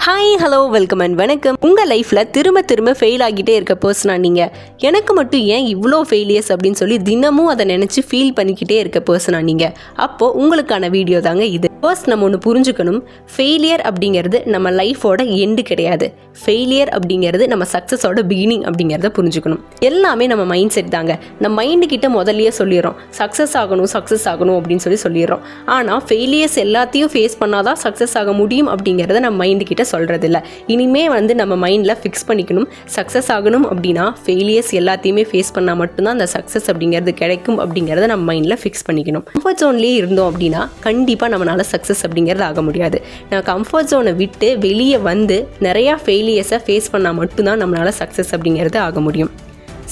Hi hello welcome and வணக்கம். உங்கள் லைஃப்பில் திரும்ப திரும்ப ஃபெயில் ஆகிட்டே இருக்க பர்சனா நீங்கள்? எனக்கு மட்டும் ஏன் இவ்வளோ ஃபெயிலியர்ஸ் அப்படின்னு சொல்லி தினமும் அதை நினச்சி ஃபீல் பண்ணிக்கிட்டே இருக்க பர்சனா நீங்கள்? அப்போது உங்களுக்கான வீடியோ தாங்க இது. ஃபர்ஸ்ட் நம்ம ஒன்று புரிஞ்சுக்கணும். ஃபெயிலியர் அப்படிங்கிறது நம்ம லைஃபோட எண்டு கிடையாது. ஃபெயிலியர் அப்படிங்கிறது நம்ம சக்ஸஸோட பிகினிங் அப்படிங்கிறத புரிஞ்சுக்கணும். எல்லாமே நம்ம மைண்ட் செட் தாங்க. நம்ம மைண்டு கிட்ட முதல்லயே சொல்லிடுறோம் சக்ஸஸ் ஆகணும் அப்படின்னு சொல்லிடுறோம். ஆனால் ஃபெயிலியர்ஸ் எல்லாத்தையும் ஃபேஸ் பண்ணாதான் சக்ஸஸ் ஆக முடியும் அப்படிங்கிறத நம்ம மைண்டு கிட்ட சொல்கிறதில்ல. இனிமே நம்ம மைண்டில் ஃபிக்ஸ் பண்ணிக்கணும். சக்ஸஸ் ஆகணும் அப்படின்னா ஃபெயிலியர்ஸ் எல்லாத்தையுமே ஃபேஸ் பண்ணால் மட்டும்தான் அந்த சக்ஸஸ் அப்படிங்கிறது கிடைக்கும் அப்படிங்கிறத நம்ம மைண்டில் ஃபிக்ஸ் பண்ணிக்கணும். கம்ஃபர்ட் ஜோன்லேயே இருந்தோம் அப்படின்னா கண்டிப்பாக நம்மளால் சக்ஸஸ் அப்படிங்கிறது ஆக முடியாது. நான் கம்ஃபர்ட் ஜோனை விட்டு வெளியே வந்து நிறையா ஃபெயிலியர்ஸை ஃபேஸ் பண்ணால் மட்டும்தான் நம்மளால் சக்ஸஸ் அப்படிங்கிறது ஆக முடியும்.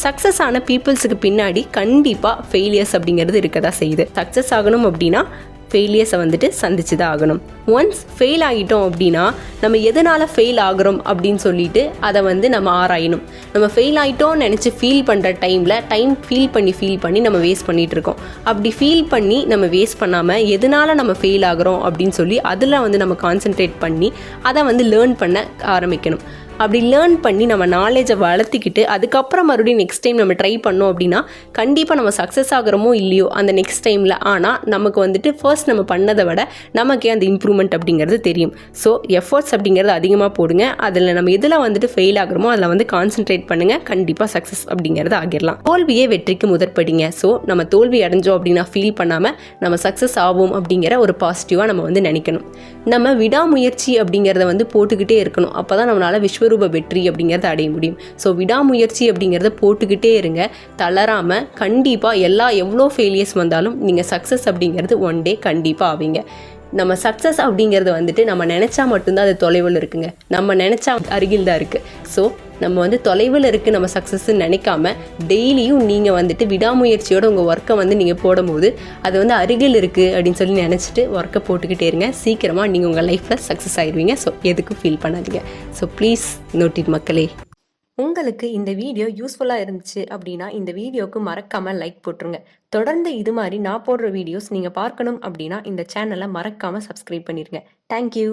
சக்ஸஸ் ஆன பீப்புள்ஸுக்கு பின்னாடி கண்டிப்பாக ஃபெயிலியர்ஸ் அப்படிங்கிறது இருக்க தான் செய்யுது. சக்ஸஸ் ஆகணும் அப்படின்னா ஃபெயிலியர்ஸை சந்திச்சு தான் ஆகணும். ஒன்ஸ் ஃபெயில் ஆகிட்டோம் அப்படின்னா நம்ம எதனால் ஃபெயில் ஆகிறோம் அப்படின்னு சொல்லிட்டு அதை நம்ம ஆராயணும். நம்ம ஃபெயில் ஆகிட்டோம்னு நினச்சி ஃபீல் பண்ணுற டைம் ஃபீல் பண்ணி நம்ம வேஸ்ட் பண்ணிகிட்டு இருக்கோம். அப்படி ஃபீல் பண்ணி நம்ம வேஸ்ட் பண்ணாமல் எதனால் நம்ம ஃபெயில் ஆகிறோம் அப்படின்னு சொல்லி அதில் நம்ம கான்சென்ட்ரேட் பண்ணி அதை லேர்ன் பண்ண ஆரம்பிக்கணும். அப்படி லேர்ன் பண்ணி நம்ம நாலேஜை வளர்த்திக்கிட்டு அதுக்கப்புறம் மறுபடியும் நெக்ஸ்ட் டைம் நம்ம ட்ரை பண்ணோம் அப்படின்னா கண்டிப்பாக நம்ம சக்ஸஸ் ஆகிறோமோ இல்லையோ அந்த நெக்ஸ்ட் டைமில், ஆனால் நமக்கு ஃபர்ஸ்ட் நம்ம பண்ணதை விட நமக்கே அந்த இம்ப்ரூவ்மெண்ட் அப்படிங்கிறது தெரியும். ஸோ எஃபர்ட்ஸ் அப்படிங்கிறது அதிகமாக போடுங்க. அதில் நம்ம எதில் ஃபெயில் ஆகிறோமோ அதில் கான்சென்ட்ரேட் பண்ணுங்கள். கண்டிப்பாக சக்ஸஸ் அப்படிங்கிறது ஆகிடலாம். தோல்வியே வெற்றிக்கு முதற்படிங்க. ஸோ நம்ம தோல்வி அடைஞ்சோம் அப்படின்னா ஃபீல் பண்ணாமல் நம்ம சக்ஸஸ் ஆகும் அப்படிங்கிற ஒரு பாசிட்டிவாக நம்ம நினைக்கணும். நம்ம விடாமுயற்சி அப்படிங்கிறத போட்டுக்கிட்டே இருக்கணும். அப்போ தான் நம்மளால் விஸ்வரூப வெற்றி அப்படிங்கிறத அடைய முடியும். ஸோ விடாமுயற்சி அப்படிங்கிறத போட்டுக்கிட்டே இருங்க. தளராமல் கண்டிப்பாக எவ்வளோ ஃபெயிலியர்ஸ் வந்தாலும் நீங்கள் சக்ஸஸ் அப்படிங்கிறது ஒன் டே கண்டிப்பாக ஆவீங்க. நம்ம சக்ஸஸ் அப்படிங்கிறது நம்ம நினச்சா மட்டும்தான் அது தொலைவில் இருக்குங்க. நம்ம நினச்சா அருகில் தான் இருக்குது. ஸோ நம்ம தொலைவில் இருக்குது நம்ம சக்ஸஸ்ன்னு நினைக்காம டெய்லியும் நீங்கள் விடாமுயற்சியோட உங்கள் ஒர்க்கை நீங்கள் போடும்போது அது அருகில் இருக்குது அப்படின்னு சொல்லி நினச்சிட்டு ஒர்க்கை போட்டுக்கிட்டே இருங்க. சீக்கிரமாக நீங்கள் உங்கள் லைஃப்பில் சக்ஸஸ் ஆயிடுவீங்க. ஸோ எதுக்கும் ஃபீல் பண்ணாதீங்க. ஸோ ப்ளீஸ் நோட் இட் மக்களே. உங்களுக்கு இந்த வீடியோ யூஸ்ஃபுல்லாக இருந்துச்சு அப்படின்னா இந்த வீடியோவுக்கு மறக்காமல் லைக் போட்டுருங்க. தொடர்ந்து இது மாதிரி நான் போடுற வீடியோஸ் நீங்கள் பார்க்கணும் அப்படின்னா இந்த சேனலை மறக்காமல் சப்ஸ்கிரைப் பண்ணிடுங்க. தேங்க்யூ.